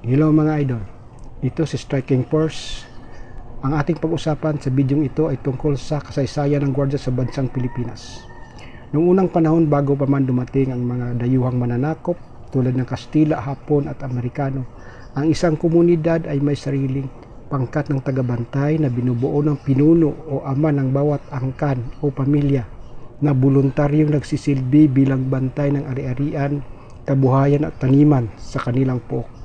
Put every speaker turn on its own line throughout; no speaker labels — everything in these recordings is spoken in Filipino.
Hello mga idol, ito si Striking Force. Ang ating pag-usapan sa bidyong ito ay tungkol sa kasaysayan ng gwardiya sa bansang Pilipinas. Noong unang panahon bago pa man dumating ang mga dayuhang mananakop tulad ng Kastila, Hapon at Amerikano, ang isang komunidad ay may sariling pangkat ng tagabantay na binubuo ng pinuno o ama ng bawat angkan o pamilya na voluntaryong nagsisilbi bilang bantay ng ari-arian, kabuhayan at taniman sa kanilang pook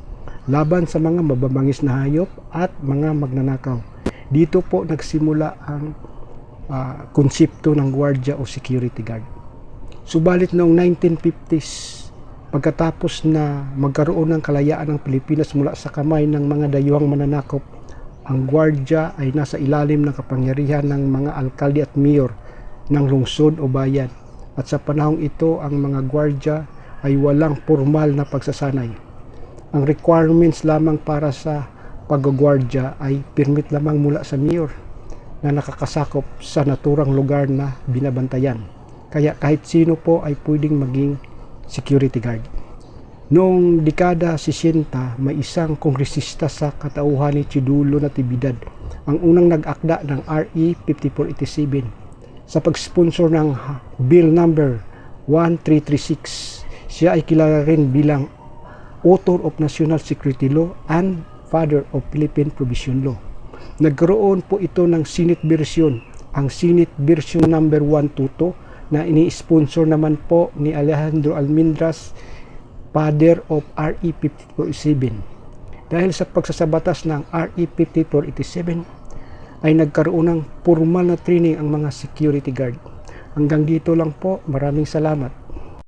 laban sa mga mababangis na hayop at mga magnanakaw. Dito po nagsimula ang konsepto ng gwardiya o security guard. Subalit noong 1950s, pagkatapos na magkaroon ng kalayaan ng Pilipinas mula sa kamay ng mga dayuhang mananakop, ang gwardiya ay nasa ilalim ng kapangyarihan ng mga alkalde at mayor ng lungsod o bayan. At sa panahong ito, ang mga gwardiya ay walang formal na pagsasanay. Ang requirements lamang para sa paggagwardya ay permit lamang mula sa mayor na nakakasakop sa naturang lugar na binabantayan. Kaya kahit sino po ay pwedeng maging security guard. Noong dekada 60, may isang kongresista sa katauhan ni Chidullo Natividad ang unang nag-akda ng RE 5487 sa pag-sponsor ng Bill number 1336. Siya ay kilala rin bilang author of National Security Law and father of Philippine Provision Law. Nagkaroon po ito ng Senate version, ang Senate version number 122 na ini-sponsor naman po ni Alejandro Almendras, father of RE 5487. Dahil sa pagsasabatas ng RE 5487 ay nagkaroon ng formal na training ang mga security guard. Hanggang dito lang po, maraming salamat.